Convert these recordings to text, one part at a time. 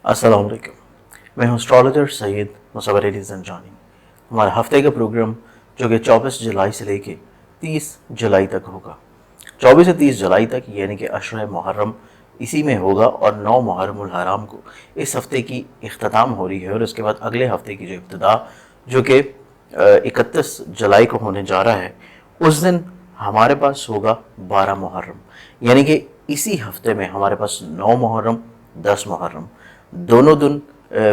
अस्सलाम वालेकुम। मैं हूँ एस्ट्रोलॉजर सैयद मुसव्वर अली ज़ंजानी। हमारा हफ्ते का प्रोग्राम जो कि 24 जुलाई से लेके 30 जुलाई तक होगा। 24 से 30 जुलाई तक यानी कि अशर मुहर्रम इसी में होगा और 9 मुहर्रमुल हराम को इस हफ्ते की इख्तिताम हो रही है और उसके बाद अगले हफ्ते की जो इब्तिदा जो कि 31 जुलाई को होने जा रहा है, उस दिन हमारे पास होगा 12 मुहर्रम, यानी कि इसी हफ्ते में हमारे पास 9 मुहर्रम 10 मुहर्रम दोनों दिन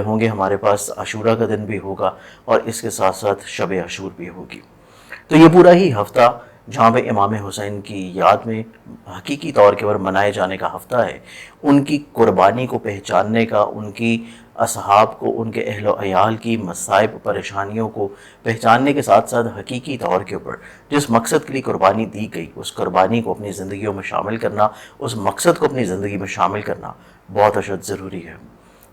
होंगे। हमारे पास आशूरा का दिन भी होगा और इसके साथ साथ शब आशूर भी होगी। तो ये पूरा ही हफ्ता जहाँ पे इमाम हुसैन की याद में हकीकी तौर के पर मनाए जाने का हफ्ता है, उनकी कुर्बानी को पहचानने का, उनकी असहाब को, उनके अहलो अयाल की मसाइब परेशानियों को पहचानने के साथ साथ हकीकी तौर के ऊपर जिस मकसद के लिए कुर्बानी दी गई उस कुर्बानी को अपनी ज़िंदगियों में शामिल करना, उस मकसद को अपनी ज़िंदगी में शामिल करना बहुत अशद ज़रूरी है।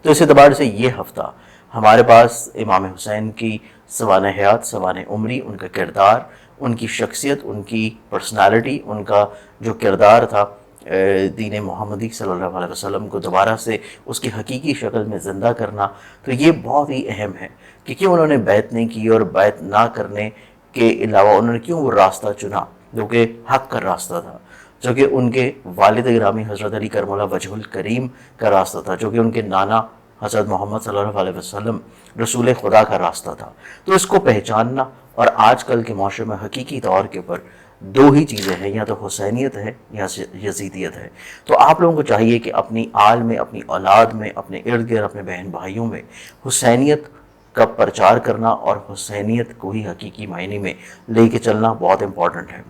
तो इस एतबार से ये हफ़्ता हमारे पास इमाम हुसैन की सवान हयात, सवान उम्री, उनका किरदार, उनकी शख्सियत, उनकी पर्सनालिटी, उनका जो किरदार था दीन मोहम्मदी सल्लल्लाहु अलैहि वसल्लम को दोबारा से उसकी हकीकी शक्ल में ज़िंदा करना, तो ये बहुत ही अहम है कि क्यों उन्होंने बैत नहीं की और बैत ना करने के अलावा उन्होंने क्यों वो रास्ता चुना जो कि हक़ का रास्ता था, जो कि उनके वालिद गिरामी हज़रत अली करमुल्लाह वजहुल करीम का रास्ता था, जो कि उनके नाना हज़रत मोहम्मद सल्लल्लाहु अलैहि वसल्लम रसूल खुदा का रास्ता था। तो इसको पहचानना, और आजकल के माशरे में हकीकी तौर के ऊपर दो ही चीज़ें हैं, या तो हुसैनियत है या यजीदियत है। तो आप लोगों को चाहिए कि अपनी आल में, अपनी औलाद में, अपने इर्द गिर्द, अपने बहन भाइयों में हुसैनियत का प्रचार करना और हुसैनियत को ही हकीकी मायने में लेके चलना बहुत इंपॉर्टेंट है।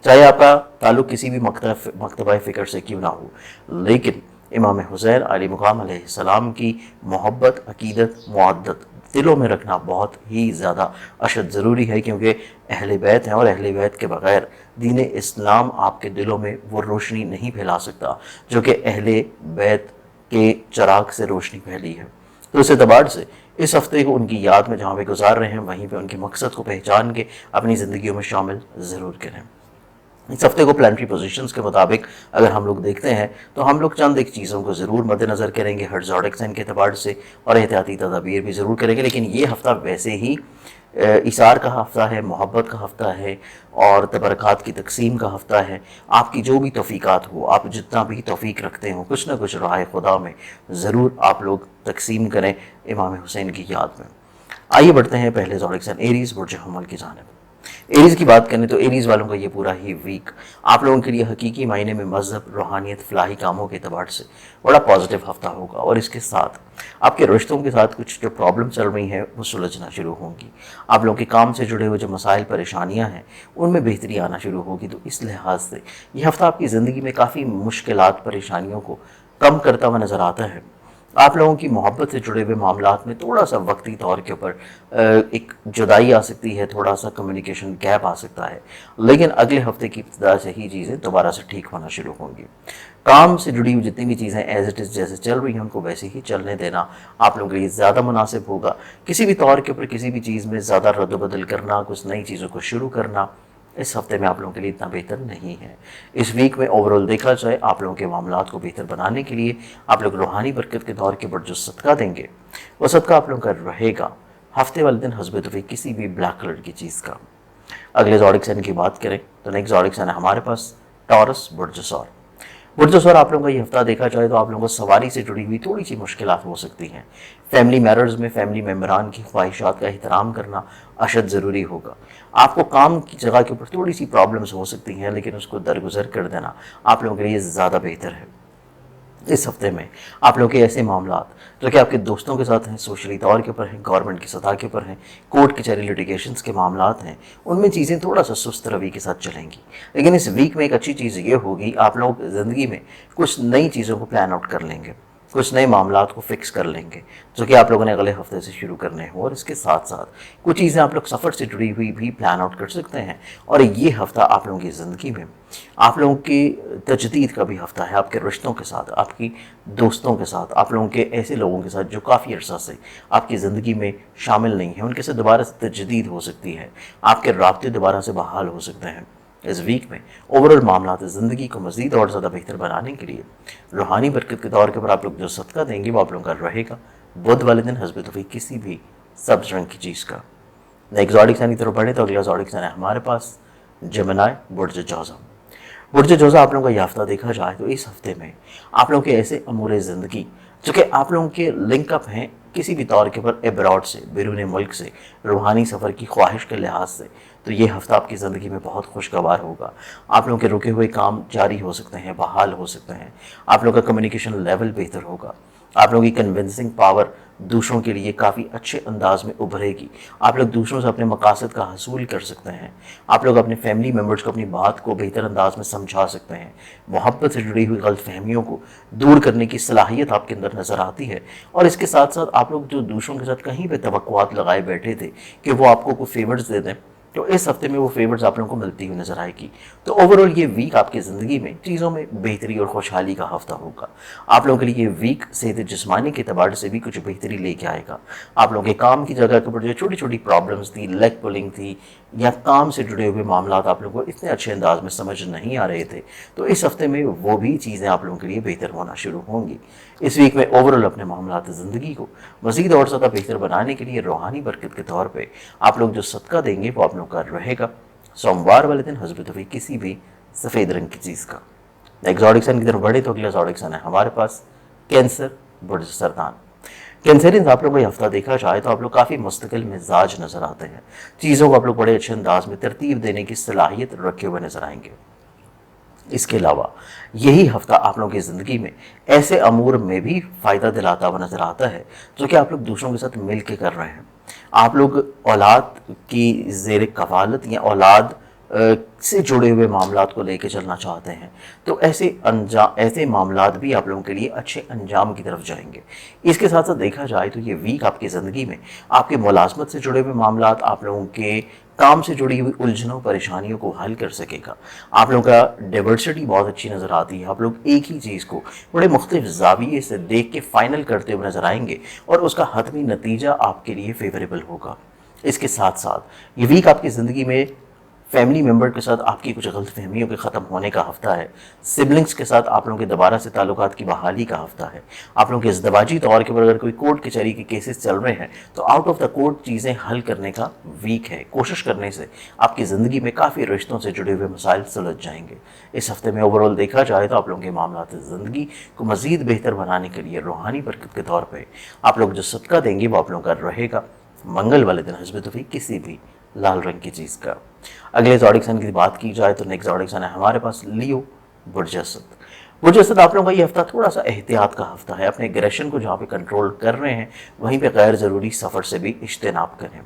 चाहे आपका ताल्लुक़ किसी भी मकतबा फ़िक्र से क्यों ना हो, लेकिन इमाम हुसैन अली मुकाम अलैहिस्सलाम की मोहब्बत, अकीदत, मुअद्दत दिलों में रखना बहुत ही ज़्यादा अशद ज़रूरी है, क्योंकि अहले बैत हैं और अहले बैत के बग़ैर दीन इस्लाम आपके दिलों में वो रोशनी नहीं फैला सकता जो कि अहले बैत के चराग से रोशनी फैली है। तो इस एतबार से इस हफ्ते को उनकी याद में जहाँ पे गुजार रहे हैं, वहीं पे उनके मकसद को पहचान के अपनी ज़िंदगियों में शामिल ज़रूर करें। इस हफ्ते को प्लानिटरी पोजीशंस के मुताबिक अगर हम लोग देखते हैं तो हम लोग चंद एक चीज़ों को ज़रूर मद्देनज़र करेंगे हर ज़ोडिक साइन के अतबार से, और एहतियाती तदाबीर भी ज़रूर करेंगे। लेकिन ये हफ़्ता वैसे ही इसार का हफ़्ता है, मोहब्बत का हफ़्ता है और तबरक़ात की तकसीम का हफ़्ता है। आपकी जो भी तौफ़ीक़ात हो, आप जितना भी तौफ़ीक़ रखते हो, कुछ ना कुछ राह खुदा में ज़रूर आप लोग तकसीम करें इमाम हुसैन की याद में। आइए बढ़ते हैं पहले ज़ोडिक साइन एरीज़ बुर्ज हम्मल की जानिब। एरीज़ की बात करें तो एरीज़ वालों का ये पूरा ही वीक आप लोगों के लिए हकीकी मायने में मज़हब, रूहानियत, फ़लाही कामों के अतबार से बड़ा पॉजिटिव हफ्ता होगा, और इसके साथ आपके रिश्तों के साथ कुछ जो प्रॉब्लम चल रही हैं वो सुलझना शुरू होंगी। आप लोगों के काम से जुड़े हुए जो मसाइल, परेशानियां हैं, उनमें बेहतरी आना शुरू होगी। तो इस लिहाज से ये हफ्ता आपकी ज़िंदगी में काफ़ी मुश्किलात, परेशानियों को कम करता हुआ नज़र आता है। आप लोगों की मोहब्बत से जुड़े हुए मामलात में थोड़ा सा वक्ती तौर के ऊपर एक जुदाई आ सकती है, थोड़ा सा कम्युनिकेशन गैप आ सकता है, लेकिन अगले हफ्ते की इब्तिदा से ही चीज़ें दोबारा से ठीक होना शुरू होंगी। काम से जुड़ी हुई जितनी भी चीज़ें एज इट इज़ जैसे चल रही हैं उनको वैसे ही चलने देना आप लोगों के लिए ज़्यादा मुनासिब होगा। किसी भी तौर के ऊपर किसी भी चीज़ में ज़्यादा रद्द-बदल करना, कुछ नई चीज़ों को शुरू करना इस हफ्ते में आप लोगों के लिए इतना बेहतर नहीं है। इस वीक में ओवरऑल देखा जाए आप लोगों के मामलात को बेहतर बनाने के लिए आप लोग रूहानी बरकत के दौर के ऊपर जो सदका देंगे वो सदका आप लोगों का रहेगा हफ्ते वाले दिन हस्ब तौफीक किसी भी ब्लैक कलर की चीज़ का। अगले ज़ोडिक साइन की बात करें तो नेक्स्ट ज़ोडिक साइन है हमारे पास टॉरस बुर्ज सौर। बुर्ज सौर आप लोगों का ये हफ्ता देखा जाए तो आप लोगों को सवारी से जुड़ी हुई थोड़ी सी मुश्किलात हो सकती हैं। फैमिली मैटर्स में फैमिली मेम्बरान की ख्वाहिशात का एहतराम करना अशद ज़रूरी होगा। आपको काम की जगह के ऊपर थोड़ी सी प्रॉब्लम्स हो सकती हैं, लेकिन उसको दरगुजर कर देना आप लोगों के लिए ज़्यादा बेहतर है। इस हफ्ते में आप लोग के ऐसे मामलात जो कि आपके दोस्तों के साथ हैं, सोशली तौर के ऊपर हैं, गवर्नमेंट की सतह के ऊपर हैं, कोर्ट कचहरी लिटिगेशंस के मामलात हैं, उनमें चीज़ें थोड़ा सा सुस्त रवि के साथ चलेंगी। लेकिन इस वीक में एक अच्छी चीज़ ये होगी आप लोग ज़िंदगी में कुछ नई चीज़ों को प्लान आउट कर लेंगे, कुछ नए मामलात को फिक्स कर लेंगे जो कि आप लोगों ने अगले हफ्ते से शुरू करने हो। और इसके साथ साथ कुछ चीज़ें आप लोग सफ़र से जुड़ी हुई भी प्लान आउट कर सकते हैं। और ये हफ्ता आप लोगों की ज़िंदगी में आप लोगों की तजदीद का भी हफ्ता है, आपके रिश्तों के साथ, आपकी दोस्तों के साथ, आप लोगों के ऐसे लोगों के साथ जो काफ़ी अर्सा से आपकी ज़िंदगी में शामिल नहीं हैं, उनके साथ दोबारा से तजदीद हो सकती है, आपके राब्ते दोबारा से बहाल हो सकते हैं। इस वीक में ओवरऑल मामलात ज़िंदगी को मज़ीद और ज़्यादा बेहतर बनाने के लिए रूहानी बरकत के तौर के ऊपर आप लोग जो सदका देंगे वो आप लोगों का रहेगा बुध वाले दिन हस्ब तौफीक किसी भी सब्ज रंग की चीज़ का। नेक्स्ट ज़ोडिक साइन की तरफ बढ़े तो अगला ज़ोडिक साइन है हमारे पास जेमिनी बुर्ज जोज़ा। बुर्ज जोज़ा आप लोगों का ये हफ्ता देखा जाए तो इस हफ्ते में आप लोगों के ऐसे अमूर ज़िंदगी जो कि आप लोगों के लिंकअप हैं किसी भी तौर के ऊपर एब्रॉड से, बैरून मुल्क से, रूहानी सफ़र की ख्वाहिश के लिहाज से, तो ये हफ्ता आपकी ज़िंदगी में बहुत खुशगवार होगा। आप लोगों के रुके हुए काम जारी हो सकते हैं, बहाल हो सकते हैं। आप लोगों का कम्युनिकेशन लेवल बेहतर होगा। आप लोगों की कन्विंसिंग पावर दूसरों के लिए काफ़ी अच्छे अंदाज में उभरेगी। आप लोग दूसरों से अपने मकासद का हसूल कर सकते हैं। आप लोग अपने फैमिली मेम्बर्स को अपनी बात को बेहतर अंदाज में समझा सकते हैं। मोहब्बत से जुड़ी हुई गलत फहमियों को दूर करने की सलाहियत आपके अंदर नज़र आती है। और इसके साथ साथ आप लोग जो दूसरों के साथ कहीं पर तवक्कुआत लगाए बैठे थे कि वो आपको कोई फेवर्स दे दें, तो इस हफ्ते में वो फेवर्स आप लोगों को मिलती हुई नजर आएगी। तो ओवरऑल ये वीक आपकी ज़िंदगी में चीज़ों में बेहतरी और खुशहाली का हफ्ता होगा। आप लोगों के लिए ये वीक सेहत जिस्मानी के एतबार से भी कुछ बेहतरी लेके आएगा। आप लोगों के काम की जगह के ऊपर जो छोटी छोटी प्रॉब्लम्स थी, लेग पुलिंग थी या काम से जुड़े हुए मामला आप लोगों को इतने अच्छे अंदाज में समझ नहीं आ रहे थे, तो इस हफ्ते में वो भी चीज़ें आप लोगों के लिए बेहतर होना शुरू होंगी। इस वीक में ओवरऑल अपने मामलात ज़िंदगी को मज़ीद और ज़्यादा बेहतर बनाने के लिए रूहानी बरकत के तौर पर आप लोग जो सदका देंगे वो आप लोग का रहेगा सोमवार वाले दिन हस्ब तौफीक किसी भी सफ़ेद रंग की चीज़ का। नेक्स्ट ज़ोडिक साइन की तरफ बढ़े तो अगला ज़ोडिक साइन है हमारे पास कैंसर बुर्ज सरदान। कैंसरियंस आप लोग को ये हफ्ता देखा जाए तो आप लोग काफ़ी मुस्तकिल मिजाज नज़र आते हैं। चीज़ों को आप लोग बड़े अच्छे अंदाज में तरतीब देने की सलाहियत रखे हुए नज़र आएंगे। इसके अलावा यही हफ्ता आप लोगों की ज़िंदगी में ऐसे अमूर में भी फ़ायदा दिलाता हुआ नज़र आता है जो कि आप लोग दूसरों के साथ मिल के कर रहे हैं। आप लोग औलाद की ज़ेर कवालत या औलाद से जुड़े हुए मामलात को लेके चलना चाहते हैं, तो ऐसे मामलात भी आप लोगों के लिए अच्छे अंजाम की तरफ जाएंगे। इसके साथ साथ देखा जाए तो ये वीक आपकी ज़िंदगी में आपके मुलाजमत से जुड़े हुए मामलात, आप लोगों के काम से जुड़ी हुई उलझनों परेशानियों को हल कर सकेगा। आप लोगों का डाइवर्सिटी बहुत अच्छी नज़र आती है। आप लोग एक ही चीज़ को बड़े मुख्तलिफ ज़ाविये से देख के फाइनल करते हुए नज़र आएंगे और उसका हतमी नतीजा आपके लिए फेवरेबल होगा। इसके साथ साथ ये वीक आपकी ज़िंदगी में फैमिली मेम्बर के साथ आपकी कुछ गलत फहमियों के ख़त्म होने का हफ्ता है। सिबलिंग्स के साथ आप लोगों के दोबारा से ताल्लुकात की बहाली का हफ्ता है। आप लोगों के इज़्दवाजी तौर के ऊपर अगर कोई कोर्ट कचहरी के केसेस चल रहे हैं तो आउट ऑफ द कोर्ट चीज़ें हल करने का वीक है। कोशिश करने से आपकी ज़िंदगी में काफ़ी रिश्तों से जुड़े हुए मसाइल सुलझ जाएंगे। इस हफ्ते में ओवरऑल देखा जाए तो आप लोगों के मामलात ज़िंदगी को मज़ीद बेहतर बनाने के लिए रूहानी बरकत के तौर पर आप लोग जो सदका देंगे वो आप लोगों का रहेगा मंगल वाले दिन हस्ब तौफीक किसी भी लाल रंग की चीज़ का। अगले ज़ोडिक साइन की बात की जाए तो नेक्स्ट ज़ोडिक साइन है हमारे पास लियो बुर्ज असद। बुर्ज असद आप लोगों का ये हफ्ता थोड़ा सा एहतियात का हफ्ता है। अपने एग्रेशन को जहाँ पे कंट्रोल कर रहे हैं वहीं पे गैर ज़रूरी सफ़र से भी इज्तनाब करें।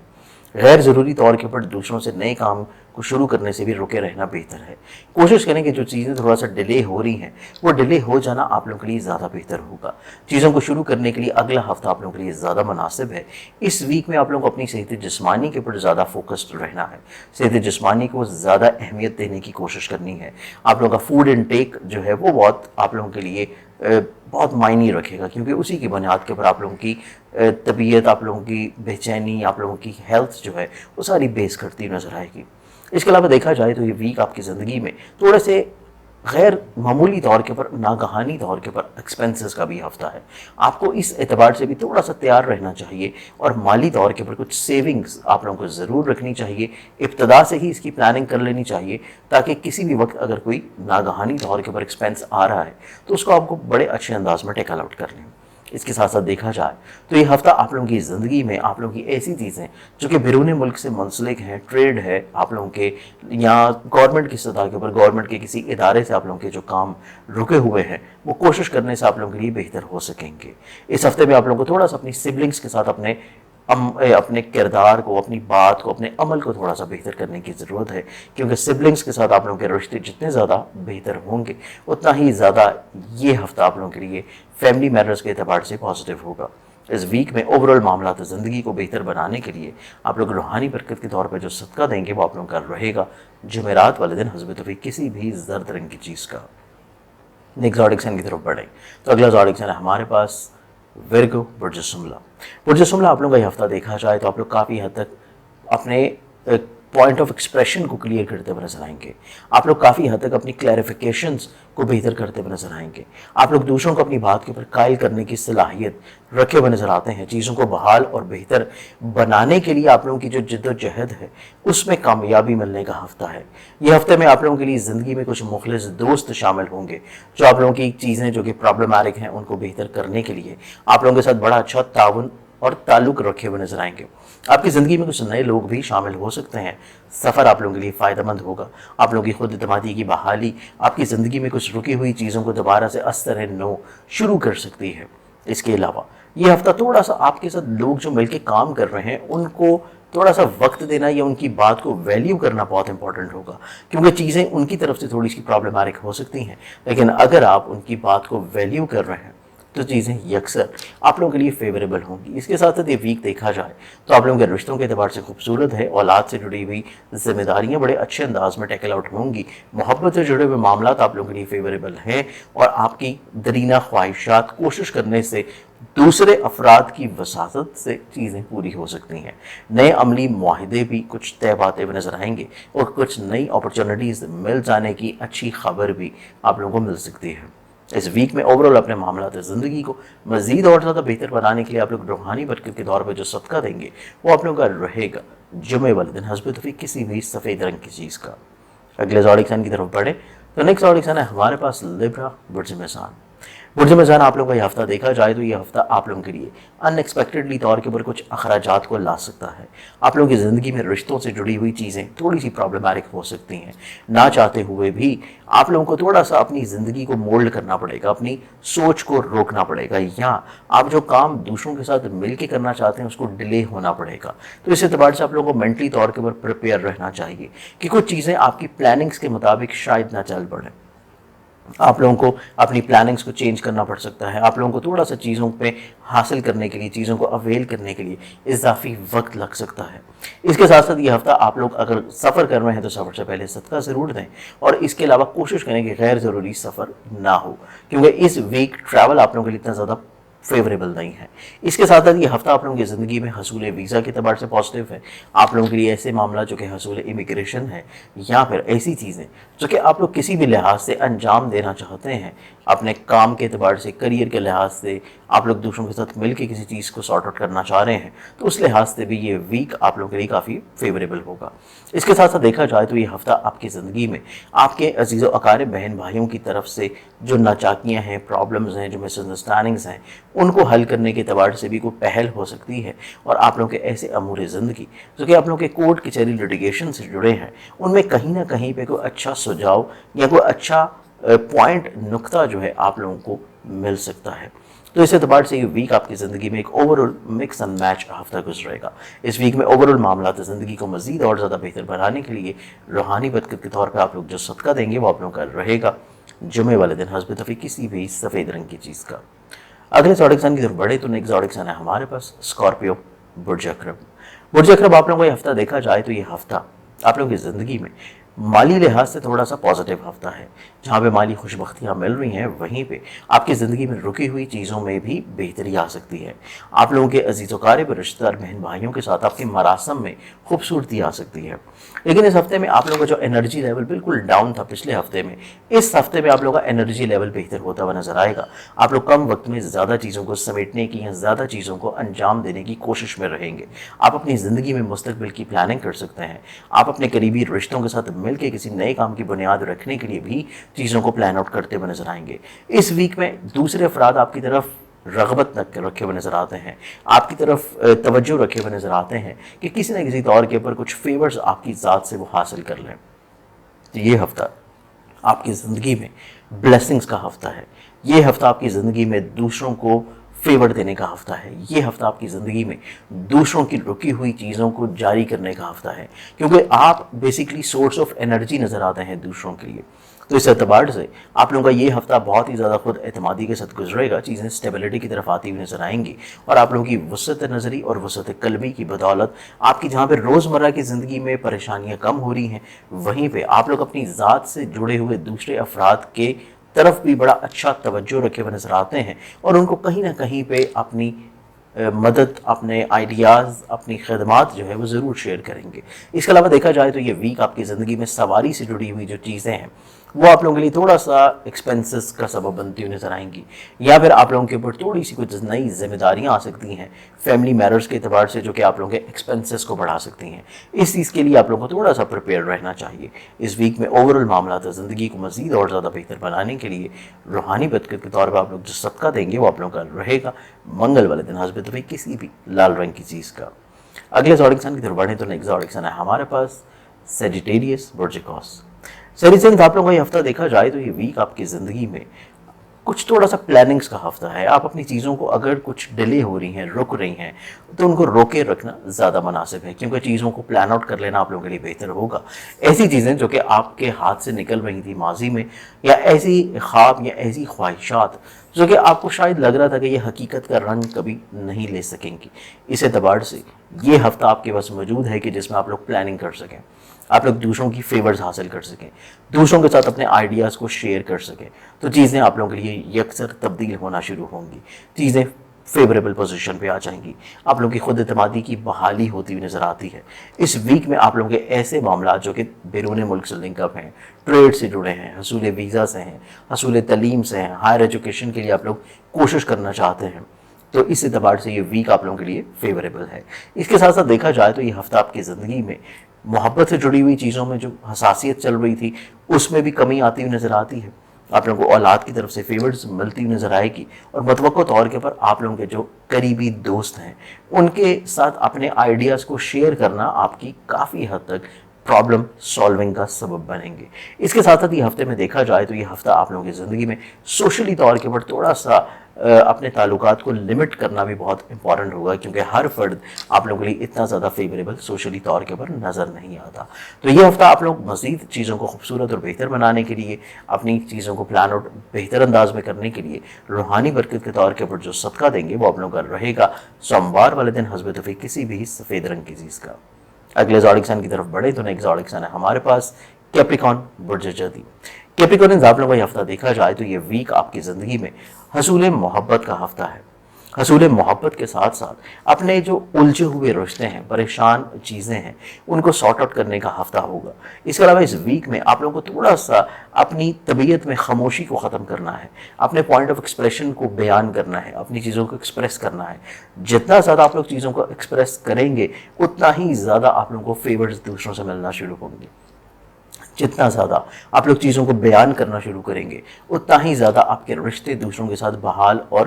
गैर ज़रूरी तौर के ऊपर दूसरों से नए काम को शुरू करने से भी रुके रहना बेहतर है। कोशिश करें कि जो चीज़ें थोड़ा सा डिले हो रही हैं वो डिले हो जाना आप लोगों के लिए ज़्यादा बेहतर होगा। चीज़ों को शुरू करने के लिए अगला हफ्ता आप लोगों के लिए ज़्यादा मुनासिब है। इस वीक में आप लोगों को अपनी सेहत जिस्मानी के ऊपर ज़्यादा फोकस्ड रहना है। सेहत जिस्मानी को ज़्यादा अहमियत देने की कोशिश करनी है। आप लोगों का फूड इनटेक जो है वो बहुत आप लोगों के लिए बहुत मायने रखेगा, क्योंकि उसी की बुनियाद के ऊपर आप लोगों की तबीयत, आप लोगों की बेचैनी, आप लोगों की हेल्थ जो है वो सारी बेस करती नज़र आएगी। इसके अलावा देखा जाए तो ये वीक आपकी ज़िंदगी में थोड़े से गैर मामूली तौर के ऊपर, नागहानी तौर के ऊपर एक्सपेंसेस का भी हफ्ता है। आपको इस एतबार से भी थोड़ा सा तैयार रहना चाहिए और माली तौर के ऊपर कुछ सेविंग्स आप लोगों को ज़रूर रखनी चाहिए। इब्तदा से ही इसकी प्लानिंग कर लेनी चाहिए ताकि किसी भी वक्त अगर कोई नागहानी तौर के ऊपर एक्सपेंस आ रहा है तो उसको आपको बड़े अच्छे अंदाज में टेकल आउट कर लें। इसके साथ साथ देखा जाए तो ये हफ्ता आप लोगों की ज़िंदगी में आप लोगों की ऐसी चीज़ें जो कि बैरून मुल्क से मुंसलिक हैं, ट्रेड है आप लोगों के, या गवर्नमेंट की सतह के ऊपर गवर्नमेंट के किसी इदारे से आप लोगों के जो काम रुके हुए हैं वो कोशिश करने से आप लोगों के लिए बेहतर हो सकेंगे। इस हफ्ते में आप लोगों को थोड़ा सा अपनी सिबलिंग्स के साथ अपने किरदार को, अपनी बात को, अपने अमल को थोड़ा सा बेहतर करने की ज़रूरत है, क्योंकि सिबलिंग्स के साथ आप लोगों के रिश्ते जितने ज़्यादा बेहतर होंगे उतना ही ज़्यादा ये हफ्ता आप लोगों के लिए फैमिली मैटर्स के एतबार से पॉजिटिव होगा। इस वीक में ओवरऑल मामलात ज़िंदगी को बेहतर बनाने के लिए आप लोग रूहानी बरकत के तौर पर जो सदका देंगे वो आप लोगों का रहेगा जुमेरात वाले दिन हस्ब तौफीक किसी भी जर्द रंग की चीज़ का। नेक्स्ट ज़ोडिक साइन की तरफ बढ़ें तो अगला ज़ोडिक साइन है हमारे पास विर्गो बुर्ज शुमला। बुर्ज शुमला आप लोगों का ये हफ्ता देखा जाए तो आप लोग काफ़ी हद तक अपने पॉइंट ऑफ एक्सप्रेशन को क्लियर करते हुए नजर आएंगे। आप लोग काफ़ी हद तक अपनी क्लैरिफिकेशंस को बेहतर करते हुए नजर आएंगे। आप लोग दूसरों को अपनी बात के ऊपर कायल करने की सलाहियत रखे हुए नजर आते हैं। चीज़ों को बहाल और बेहतर बनाने के लिए आप लोगों की जो जिद्दोजहद है उसमें कामयाबी मिलने का हफ्ता है। ये हफ्ते में आप लोगों के लिए ज़िंदगी में कुछ मुखलिस दोस्त शामिल होंगे जो आप लोगों की चीज़ें जो कि प्रॉब्लमैटिक हैं उनको बेहतर करने के लिए आप लोगों के साथ बड़ा अच्छा ताउन और ताल्लुक़ रखे हुए नजर आएंगे। आपकी ज़िंदगी में कुछ नए लोग भी शामिल हो सकते हैं। सफ़र आप लोगों के लिए फ़ायदेमंद होगा। आप लोगों की खुद एतमादी की बहाली आपकी ज़िंदगी में कुछ रुकी हुई चीज़ों को दोबारा से अस्तर नो शुरू कर सकती है। इसके अलावा ये हफ्ता थोड़ा सा आपके साथ लोग जो मिलकर काम कर रहे हैं उनको थोड़ा सा वक्त देना या उनकी बात को वैल्यू करना बहुत इंपॉर्टेंट होगा, क्योंकि चीज़ें उनकी तरफ से थोड़ी सी प्रॉब्लमैटिक हो सकती हैं, लेकिन अगर आप उनकी बात को वैल्यू कर रहे हैं तो चीज़ें यकसर आप लोगों के लिए फेवरेबल होंगी। इसके साथ साथ ये वीक देखा जाए तो आप लोगों के रिश्तों के अतबार से खूबसूरत है। औलाद से जुड़ी हुई जिम्मेदारियां बड़े अच्छे अंदाज में टैकल आउट होंगी। मोहब्बत से जुड़े हुए मामला आप लोगों के लिए फेवरेबल हैं और आपकी दरीना ख्वाहिशात कोशिश करने से दूसरे अफराद की वसात से चीज़ें पूरी हो सकती हैं। नए अमली मुआहदे भी कुछ तय पाते हुए नजर आएंगे और कुछ नई अपॉर्चुनिटीज़ मिल जाने की अच्छी खबर भी आप लोगों को मिल सकती है। इस वीक में ओवरऑल अपने मामलात ज़िंदगी को मज़ीद और ज़्यादा बेहतर बनाने के लिए आप लोग रूहानी बरकत के तौर पर जो सदका देंगे वो आप लोगों का रहेगा जुमे वाले दिन हस्ब तौफीक किसी भी सफ़ेद रंग की चीज़ का। अगले ज़ोडिक साइन की तरफ बढ़े तो नेक्स्ट ज़ोडिक साइन है हमारे पास लिब्रा बुर्ज मेज़ान। बुर्ज मेज़ान आप लोगों का ये हफ्ता देखा जाए तो ये हफ्ता आप लोगों के लिए अनएक्सपेक्टेडली तौर के ऊपर कुछ अखराजात को ला सकता है। आप लोगों की ज़िंदगी में रिश्तों से जुड़ी हुई चीज़ें थोड़ी सी प्रॉब्लमैटिक हो सकती हैं। ना चाहते हुए भी आप लोगों को थोड़ा सा अपनी ज़िंदगी को मोल्ड करना पड़ेगा, अपनी सोच को रोकना पड़ेगा, या आप जो काम दूसरों के साथ मिल के करना चाहते हैं उसको डिले होना पड़ेगा। तो इस एतबार से आप लोगों को मेंटली तौर के ऊपर प्रिपेयर रहना चाहिए कि कुछ चीज़ें आपकी प्लानिंग्स के मुताबिक शायद ना चल पड़े। आप लोगों को अपनी प्लानिंग्स को चेंज करना पड़ सकता है। आप लोगों को थोड़ा सा चीज़ों पे हासिल करने के लिए, चीज़ों को अवेल करने के लिए इजाफी वक्त लग सकता है। इसके साथ साथ ये हफ्ता आप लोग अगर सफ़र कर रहे हैं तो सफ़र से पहले सदका ज़रूर दें और इसके अलावा कोशिश करें कि गैर ज़रूरी सफ़र ना हो, क्योंकि इस वीक ट्रैवल आप लोगों के लिए इतना ज़्यादा फेवरेबल नहीं है। इसके साथ साथ ये हफ्ता आप लोगों की ज़िंदगी में हसूल वीज़ा के अतबार से पॉजिटिव है। आप लोगों के लिए ऐसे मामला जो कि हसूल इमिग्रेशन है या फिर ऐसी चीज़ें जो कि आप लोग किसी भी लिहाज से अंजाम देना चाहते हैं, अपने काम के अतबार से, करियर के लिहाज से, आप लोग दूसरों के साथ मिल के किसी चीज़ को सॉर्ट आउट करना चाह रहे हैं, तो उस लिहाज से भी ये वीक आप लोगों के लिए काफ़ी फेवरेबल होगा। इसके साथ साथ देखा जाए तो ये हफ्ता आपकी ज़िंदगी में आपके अजीज़ व अकारिब बहन भाइयों की तरफ से जो नाचाकियाँ हैं, प्रॉब्लम्स हैं, जो मिसअंडरस्टैंडिंग्स हैं, उनको हल करने के अतबार से भी कोई पहल हो सकती है और आप लोगों के ऐसे अमूर ज़िंदगी जो कि आप लोगों के कोर्ट कचहरी लिटिगेशन से जुड़े हैं उनमें कहीं ना कहीं पे कोई अच्छा सुझाव या कोई अच्छा पॉइंट नुक्ता जो है आप लोगों को मिल सकता है। तो इस एतबार से ये वीक आपकी ज़िंदगी में एक ओवरऑल मिक्स एंड मैच हफ्ता गुजरेगा। इस वीक में ओवरऑल मामला ज़िंदगी को मज़ीद और ज़्यादा बेहतर बनाने के लिए रूहानी बरकत के तौर पर आप लोग जो सदका देंगे वो आप लोगों का रहेगा जुमे वाले दिन हस्ब तौफीक किसी भी सफ़ेद रंग की चीज़ का। अगले ज़ोडिक साइन की तरफ बढ़े तो नेक्स्ट ज़ोडिक साइन है हमारे पास स्कॉर्पियो बुर्ज अकरब। बुर्ज अकरब आप लोगों को ये हफ्ता देखा जाए तो ये हफ्ता आप लोगों की ज़िंदगी में माली लिहाज से थोड़ा सा पॉजिटिव हफ्ता है। जहाँ पे माली खुशबख्तियाँ मिल रही हैं वहीं पे आपकी ज़िंदगी में रुकी हुई चीज़ों में भी बेहतरी आ सकती है। आप लोगों के अजीज़ वकारिब रिश्तेदार बहन भाइयों के साथ आपके मरासम में खूबसूरती आ सकती है। लेकिन इस हफ्ते में आप लोगों का जो एनर्जी लेवल बिल्कुल डाउन था पिछले हफ्ते में, इस हफ्ते में आप लोगों का एनर्जी लेवल बेहतर होता हुआ नजर आएगा। आप लोग कम वक्त में ज़्यादा चीज़ों को समेटने की या ज़्यादा चीज़ों को अंजाम देने की कोशिश में रहेंगे। आप अपनी ज़िंदगी में मुस्तकबिल की प्लानिंग कर सकते हैं। आप अपने करीबी रिश्तों के साथ मिलकर किसी नए काम की बुनियाद रखने के लिए भी चीज़ों को प्लान आउट करते हुए नजर आएंगे। इस वीक में दूसरे अफराद आपकी तरफ रगबत रखे हुए नजर आते हैं, आपकी तरफ तवज्जो रखे हुए नजर आते हैं कि किसी न किसी तौर के ऊपर कुछ फेवर्स आपकी ज़ात से वो हासिल कर लें। तो ये हफ्ता आपकी ज़िंदगी में ब्लेसिंग्स का हफ्ता है। ये हफ्ता आपकी ज़िंदगी में दूसरों को फेवर देने का हफ्ता है। ये हफ्ता आपकी ज़िंदगी में दूसरों की रुकी हुई चीज़ों को जारी करने का हफ्ता है, क्योंकि आप बेसिकली सोर्स ऑफ एनर्जी नज़र आते हैं दूसरों के लिए। तो इस एतबार से आप लोगों का ये हफ्ता बहुत ही ज़्यादा खुद एतमादी के साथ गुजरेगा। चीज़ें स्टेबिलिटी की तरफ आती हुई नजर आएंगी और आप लोगों की वसत नज़री और वसत कलमी की बदौलत आपकी जहाँ पर रोज़मर्रा की ज़िंदगी में परेशानियाँ कम हो रही हैं, वहीं पर आप लोग अपनी ज़ात से जुड़े हुए दूसरे अफराद के तरफ भी बड़ा अच्छा तवज्जो रखे हुए नजर आते हैं और उनको कहीं ना कहीं पे अपनी مدد، اپنے آئیڈیاز، اپنی خدمات جو ہے وہ ضرور شیئر کریں گے۔ اس کے علاوہ دیکھا جائے تو یہ ویک آپ کی زندگی میں سواری سے جڑی ہوئی جو چیزیں ہیں وہ آپ لوگوں کے لیے تھوڑا سا ایکسپینسز کا سبب بنتی ہوئی نظر آئیں گی، یا پھر آپ لوگوں کے اوپر تھوڑی سی کچھ نئی ذمہ داریاں آ سکتی ہیں فیملی میٹرز کے اعتبار سے، جو کہ آپ لوگوں کے ایکسپینسز کو بڑھا سکتی ہیں۔ اس چیز کے لیے آپ لوگوں کو تھوڑا سا پریپیئر رہنا چاہیے۔ اس ویک میں اوورآل معاملات زندگی کو مزید اور زیادہ بہتر بنانے کے لیے روحانی برکت کے طور پر آپ لوگ جو صدقہ دیں گے وہ آپ لوگوں کا رہے گا منگل والے دن حسب طبع کسی بھی لال رنگ کی چیز کا۔ اگلے زوڈک سائن کی طرف بڑھیں تو نیکسٹ زوڈک سائن ہے ہمارے پاس سیجیٹیریس، برج قوس۔ سیجیٹیریس آپ لوگوں کا یہ ہفتہ دیکھا جائے تو یہ ویک آپ کی زندگی میں کچھ تھوڑا سا پلاننگز کا ہفتہ ہے۔ آپ اپنی چیزوں کو اگر کچھ ڈیلے ہو رہی ہیں، رک رہی ہیں، تو ان کو روکے رکھنا زیادہ مناسب ہے، کیونکہ چیزوں کو پلان آؤٹ کر لینا آپ لوگوں کے لیے بہتر ہوگا۔ ایسی چیزیں جو کہ آپ کے ہاتھ سے نکل رہی تھی ماضی میں، یا ایسی خواب یا ایسی خواہشات جو کہ آپ کو شاید لگ رہا تھا کہ یہ حقیقت کا رنگ کبھی نہیں لے سکیں گی، اس اعتبار سے یہ ہفتہ آپ کے پاس موجود ہے کہ جس میں آپ لوگ پلاننگ کر سکیں، آپ لوگ دوسروں کی فیورز حاصل کر سکیں، دوسروں کے ساتھ اپنے آئیڈیاز کو شیئر کر سکیں، تو چیزیں آپ لوگوں کے لیے یکسر تبدیل ہونا شروع ہوں گی، چیزیں فیوریبل پوزیشن پہ آ جائیں گی، آپ لوگوں کی خود اعتمادی کی بحالی ہوتی ہوئی نظر آتی ہے۔ اس ویک میں آپ لوگوں کے ایسے معاملات جو کہ بیرون ملک سے لنک اپ ہیں، ٹریڈ سے جڑے ہیں، حصول ویزا سے ہیں، حصول تعلیم سے ہیں، ہائر ایجوکیشن کے لیے آپ لوگ کوشش کرنا چاہتے ہیں، تو اس اعتبار سے یہ ویک آپ لوگوں کے لیے فیوریبل ہے۔ اس کے ساتھ ساتھ دیکھا جائے تو یہ ہفتہ آپ کی زندگی میں محبت سے جڑی ہوئی چیزوں میں جو حساسیت چل رہی تھی اس میں بھی کمی آتی ہوئی نظر آتی ہے۔ آپ لوگوں کو اولاد کی طرف سے فیورز ملتی ہوئی نظر آئے گی، اور متوقع طور کے پر آپ لوگوں کے جو قریبی دوست ہیں ان کے ساتھ اپنے آئیڈیاز کو شیئر کرنا آپ کی کافی حد تک پرابلم سالونگ کا سبب بنیں گے۔ اس کے ساتھ ساتھ یہ ہفتے میں دیکھا جائے تو یہ ہفتہ آپ لوگوں کی زندگی میں سوشلی طور کے پر تھوڑا سا اپنے تعلقات کو لمٹ کرنا بھی بہت امپورٹنٹ ہوگا، کیونکہ ہر فرد آپ لوگوں کے لیے اتنا زیادہ فیوریبل سوشلی طور کے پر نظر نہیں آتا۔ تو یہ ہفتہ آپ لوگ مزید چیزوں کو خوبصورت اور بہتر بنانے کے لیے، اپنی چیزوں کو پلان آؤٹ بہتر انداز میں کرنے کے لیے روحانی برکت کے طور کے پر جو صدقہ دیں گے وہ آپ لوگوں کا رہے گا سوموار والے دن حسب توفیق کسی بھی سفید رنگ کی چیز کا۔ اگلے زوڈک سائن کی طرف بڑھے تو نیکسٹ زوڈک سائن ہے ہمارے پاس کیپریکارن، برج جدی۔ کیپریکارن آپ لوگوں کا یہ ہفتہ دیکھا جائے تو یہ ویک آپ کی زندگی میں حصول محبت کا ہفتہ ہے۔ حصول محبت کے ساتھ ساتھ اپنے جو الجھے ہوئے رشتے ہیں، پریشان چیزیں ہیں، ان کو سارٹ آؤٹ کرنے کا ہفتہ ہوگا۔ اس کے علاوہ اس ویک میں آپ لوگوں کو تھوڑا سا اپنی طبیعت میں خاموشی کو ختم کرنا ہے، اپنے پوائنٹ آف ایکسپریشن کو بیان کرنا ہے، اپنی چیزوں کو ایکسپریس کرنا ہے۔ جتنا زیادہ آپ لوگ چیزوں کو ایکسپریس کریں گے اتنا ہی زیادہ آپ لوگوں کو فیورز دوسروں سے ملنا شروع ہوں گے۔ جتنا زیادہ آپ لوگ چیزوں کو بیان کرنا شروع کریں گے اتنا ہی زیادہ آپ کے رشتے دوسروں کے ساتھ بحال اور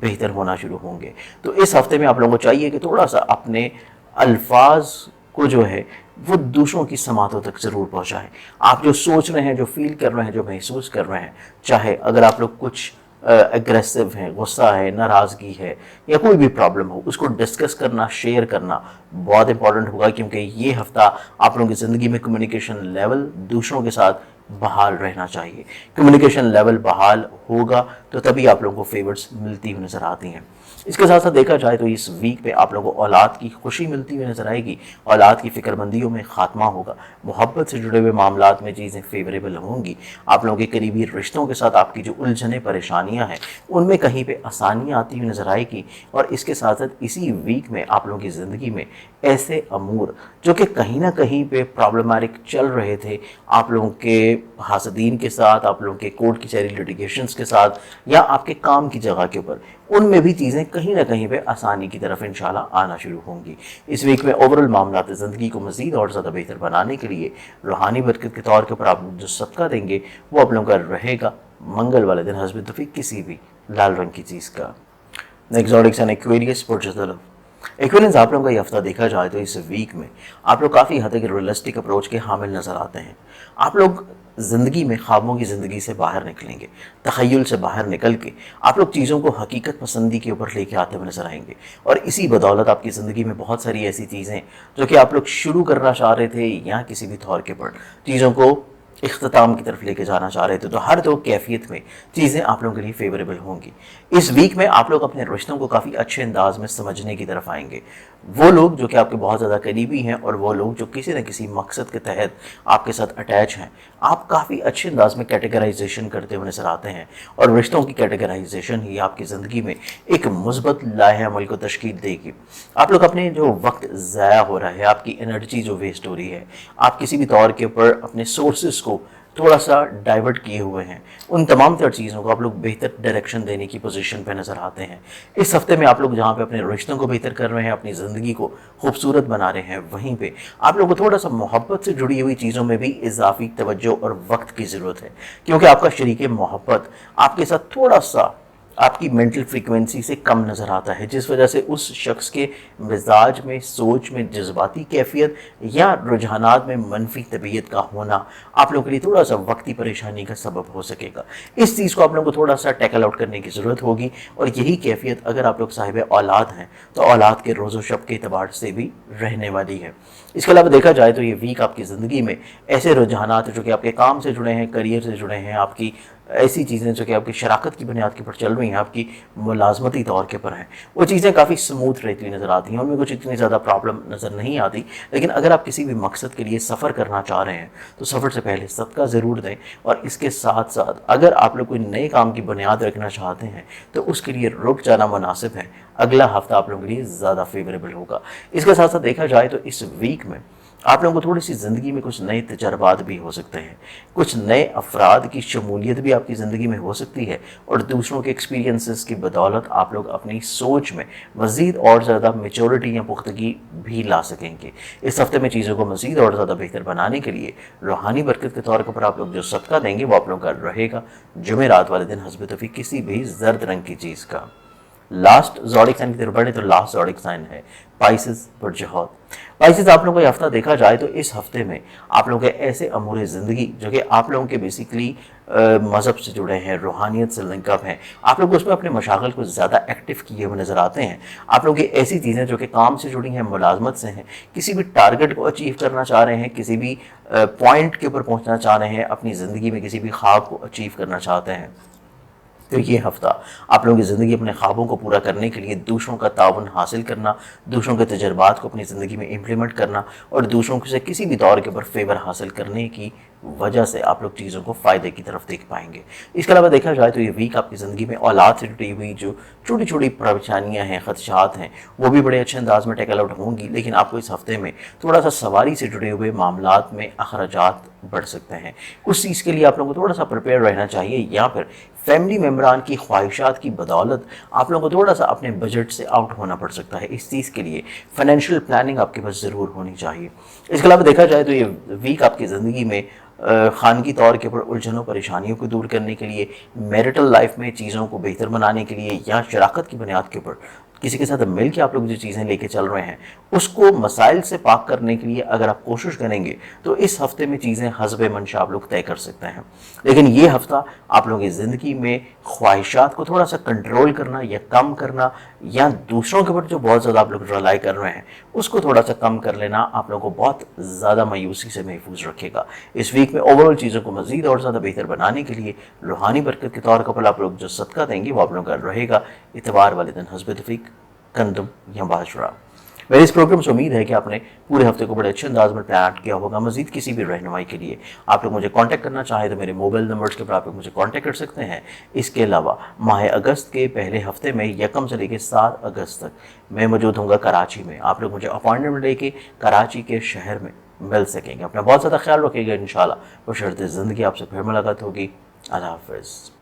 بہتر ہونا شروع ہوں گے۔ تو اس ہفتے میں آپ لوگوں کو چاہیے کہ تھوڑا سا اپنے الفاظ کو جو ہے وہ دوسروں کی سماعتوں تک ضرور پہنچائیں۔ آپ جو سوچ رہے ہیں، جو فیل کر رہے ہیں، جو محسوس کر رہے ہیں، چاہے اگر آپ لوگ کچھ اگریسو ہیں، غصہ ہے، ناراضگی ہے، یا کوئی بھی پرابلم ہو، اس کو ڈسکس کرنا، شیئر کرنا بہت امپورٹنٹ ہوگا، کیونکہ یہ ہفتہ آپ لوگوں کی زندگی میں کمیونیکیشن لیول دوسروں کے ساتھ بحال رہنا چاہیے۔ کمیونیکیشن لیول بحال ہوگا تو تبھی آپ لوگوں کو فیورز ملتی ہوئی نظر آتی ہیں۔ اس کے ساتھ ساتھ دیکھا جائے تو اس ویک پہ آپ لوگوں کو اولاد کی خوشی ملتی ہوئی نظر آئے گی، اولاد کی فکر مندیوں میں خاتمہ ہوگا، محبت سے جڑے ہوئے معاملات میں چیزیں فیوریبل ہوں گی، آپ لوگوں کے قریبی رشتوں کے ساتھ آپ کی جو الجھنیں پریشانیاں ہیں ان میں کہیں پہ آسانیاں آتی ہوئی نظر آئے گی۔ اور اس کے ساتھ ساتھ اسی ویک میں آپ لوگوں کی زندگی میں ایسے امور جو کہ کہیں نہ کہیں پہ پرابلمٹک چل رہے تھے آپ لوگوں کے حاسدین کے ساتھ، آپ لوگوں کے کورٹ کچہری لیٹیگیشنز کے ساتھ، یا آپ کے کام کی جگہ کے اوپر، ان میں بھی چیزیں کہیں نہ کہیں پہ آسانی کی طرف انشاءاللہ آنا شروع ہوں گی۔ اس ویک میں اوورال معاملات زندگی کو مزید اور زیادہ بہتر بنانے کے لیے روحانی برکت کے طور کے اوپر آپ جو صدقہ دیں گے وہ آپ لوگوں کا رہے گا منگل والے دن حسب توفیق کسی بھی لال رنگ کی چیز کا۔ نیکسٹ زوڈک سائن ایکویریس، برج طلب۔ ایکویرینس آپ لوگوں کا یہ ہفتہ دیکھا جائے تو اس ویک میں آپ لوگ کافی حد تک ریئلسٹک اپروچ کے حامل نظر آتے ہیں۔ آپ لوگ زندگی میں خوابوں کی زندگی سے باہر نکلیں گے، تخیل سے باہر نکل کے آپ لوگ چیزوں کو حقیقت پسندی کے اوپر لے کے آتے ہوئے نظر آئیں گے، اور اسی بدولت آپ کی زندگی میں بہت ساری ایسی چیزیں جو کہ آپ لوگ شروع کرنا چاہ رہے تھے یا کسی بھی طور کے پر چیزوں کو اختتام کی طرف لے کے جانا چاہ رہے تھے، تو ہر دو کیفیت میں چیزیں آپ لوگوں کے لیے فیوریبل ہوں گی۔ اس ویک میں آپ لوگ اپنے رشتوں کو کافی اچھے انداز میں سمجھنے کی طرف آئیں گے۔ وہ لوگ جو کہ آپ کے بہت زیادہ قریبی ہیں اور وہ لوگ جو کسی نہ کسی مقصد کے تحت آپ کے ساتھ اٹیچ ہیں، آپ کافی اچھے انداز میں کیٹیگرائزیشن کرتے ہوئے نظر آتے ہیں، اور رشتوں کی کیٹیگرائزیشن ہی آپ کی زندگی میں ایک مثبت لائحہ عمل کو تشکیل دے گی۔ آپ لوگ اپنے جو وقت ضائع ہو رہا ہے، آپ کی انرجی جو ویسٹ ہو رہی ہے، آپ کسی بھی طور کے اوپر اپنے سورسز کو تھوڑا سا ڈائیورٹ کیے ہوئے ہیں، ان تمام تر چیزوں کو آپ لوگ بہتر ڈائریکشن دینے کی پوزیشن پہ نظر آتے ہیں۔ اس ہفتے میں آپ لوگ جہاں پہ اپنے رشتوں کو بہتر کر رہے ہیں، اپنی زندگی کو خوبصورت بنا رہے ہیں، وہیں پہ آپ لوگ کو تھوڑا سا محبت سے جڑی ہوئی چیزوں میں بھی اضافی توجہ اور وقت کی ضرورت ہے، کیونکہ آپ کا شریک محبت آپ کے ساتھ تھوڑا سا آپ کی مینٹل فریکوینسی سے کم نظر آتا ہے، جس وجہ سے اس شخص کے مزاج میں، سوچ میں جذباتی کیفیت یا رجحانات میں منفی طبیعت کا ہونا آپ لوگوں کے لیے تھوڑا سا وقتی پریشانی کا سبب ہو سکے گا۔ اس چیز کو آپ لوگوں کو تھوڑا سا ٹیکل آؤٹ کرنے کی ضرورت ہوگی، اور یہی کیفیت اگر آپ لوگ صاحب اولاد ہیں تو اولاد کے روز و شب کے اعتبار سے بھی رہنے والی ہے۔ اس کے علاوہ دیکھا جائے تو یہ ویک آپ کی زندگی میں ایسے رجحانات جو کہ آپ کے کام سے جڑے ہیں، کریئر سے جڑے ہیں، آپ کی ایسی چیزیں جو کہ آپ کی شراکت کی بنیاد کے پر چل رہی ہیں، آپ کی ملازمتی طور کے پر ہیں، وہ چیزیں کافی سموتھ رہتی ہوئی نظر آتی ہیں، ان میں کچھ اتنی زیادہ پرابلم نظر نہیں آتی۔ لیکن اگر آپ کسی بھی مقصد کے لیے سفر کرنا چاہ رہے ہیں تو سفر سے پہلے صدقہ ضرور دیں، اور اس کے ساتھ ساتھ اگر آپ لوگ کوئی نئے کام کی بنیاد رکھنا چاہتے ہیں تو اس کے لیے رک جانا مناسب ہے۔ اگلا ہفتہ آپ لوگوں کے لیے زیادہ فیوریبل ہوگا۔ اس کے ساتھ ساتھ دیکھا جائے تو اس ویک میں آپ لوگوں کو تھوڑی سی زندگی میں کچھ نئے تجربات بھی ہو سکتے ہیں، کچھ نئے افراد کی شمولیت بھی آپ کی زندگی میں ہو سکتی ہے، اور دوسروں کے ایکسپیرینسز کی بدولت آپ لوگ اپنی سوچ میں مزید اور زیادہ میچورٹی یا پختگی بھی لا سکیں گے۔ اس ہفتے میں چیزوں کو مزید اور زیادہ بہتر بنانے کے لیے روحانی برکت کے طور پر آپ لوگ جو صدقہ دیں گے وہ آپ لوگوں کا رہے گا جمعرات والے دن حسب توفیق کسی بھی زرد رنگ کی چیز کا۔ لاسٹ زوڈک سائن کی طرف بڑھے تو لاسٹ زوڈک سائن ہے پائسز برج حوت۔ پائسز آپ لوگوں کو یہ ہفتہ دیکھا جائے تو اس ہفتے میں آپ لوگوں کے ایسے امور زندگی جو کہ آپ لوگوں کے بیسیکلی مذہب سے جڑے ہیں، روحانیت سے لنک اپ ہیں، آپ لوگ اس میں اپنے مشاغل کو زیادہ ایکٹیو کیے ہوئے نظر آتے ہیں۔ آپ لوگوں کی ایسی چیزیں جو کہ کام سے جڑی ہیں، ملازمت سے ہیں، کسی بھی ٹارگٹ کو اچیو کرنا چاہ رہے ہیں، کسی بھی پوائنٹ کے اوپر پہنچنا چاہ رہے ہیں، اپنی زندگی میں کسی بھی خواب کو اچیو کرنا چاہتے ہیں، تو یہ ہفتہ آپ لوگوں کی زندگی اپنے خوابوں کو پورا کرنے کے لیے دوسروں کا تعاون حاصل کرنا، دوسروں کے تجربات کو اپنی زندگی میں امپلیمنٹ کرنا، اور دوسروں سے کسی بھی دور کے اوپر فیور حاصل کرنے کی وجہ سے آپ لوگ چیزوں کو فائدے کی طرف دیکھ پائیں گے۔ اس کے علاوہ دیکھا جائے تو یہ ویک آپ کی زندگی میں اولاد سے جڑی ہوئی جو چھوٹی چھوٹی پریشانیاں ہیں، خدشات ہیں، وہ بھی بڑے اچھے انداز میں ٹیکل آؤٹ ہوں گی، لیکن آپ کو اس ہفتے میں تھوڑا سا سواری سے جڑے ہوئے معاملات میں اخراجات بڑھ سکتے ہیں۔ اس چیز کے لیے آپ لوگوں کو تھوڑا سا پریپیئر رہنا چاہیے، یا پھر فیملی ممبران کی خواہشات کی بدولت آپ لوگوں کو تھوڑا سا اپنے بجٹ سے آؤٹ ہونا پڑ سکتا ہے۔ اس چیز کے لیے فائنینشیل پلاننگ آپ کے پاس ضرور ہونی چاہیے۔ اس کے علاوہ دیکھا جائے تو یہ ویک آپ کی زندگی میں خانگی طور کے اوپر الجھنوں پریشانیوں کو دور کرنے کے لیے، میرٹل لائف میں چیزوں کو بہتر بنانے کے لیے، یا شراکت کی بنیاد کے اوپر کسی کے ساتھ مل کے آپ لوگ جو چیزیں لے کے چل رہے ہیں اس کو مسائل سے پاک کرنے کے لیے اگر آپ کوشش کریں گے تو اس ہفتے میں چیزیں حسب منشاء آپ لوگ طے کر سکتے ہیں۔ لیکن یہ ہفتہ آپ لوگوں کی زندگی میں خواہشات کو تھوڑا سا کنٹرول کرنا یا کم کرنا، یا دوسروں کے اوپر جو بہت زیادہ آپ لوگ رلائی کر رہے ہیں اس کو تھوڑا سا کم کر لینا آپ لوگوں کو بہت زیادہ مایوسی سے محفوظ رکھے گا۔ اس ویک میں اوور آل چیزوں کو مزید اور زیادہ بہتر بنانے کے لیے روحانی برکت کے طور پر آپ لوگ جو صدقہ دیں گے وہ آپ لوگوں کا رہے گا اتوار والے دن حسب توفیق گندم یا باجرہ۔ میرے اس پروگرام سے امید ہے کہ آپ نے پورے ہفتے کو بڑے اچھے انداز میں پلان کیا ہوگا۔ مزید کسی بھی رہنمائی کے لیے آپ لوگ مجھے کانٹیکٹ کرنا چاہیں تو میرے موبائل نمبرز کے اوپر آپ لوگ مجھے کانٹیکٹ کر سکتے ہیں۔ اس کے علاوہ ماہ اگست کے پہلے ہفتے میں 1 سے لے کے 7 اگست تک میں موجود ہوں گا کراچی میں۔ آپ لوگ مجھے اپائنٹمنٹ لے کے کراچی کے شہر میں مل سکیں گے۔ اپنا بہت زیادہ خیال رکھیے گا، انشاءاللہ بشرط زندگی آپ سے پھر ملاقات ہوگی۔ اللہ حافظ۔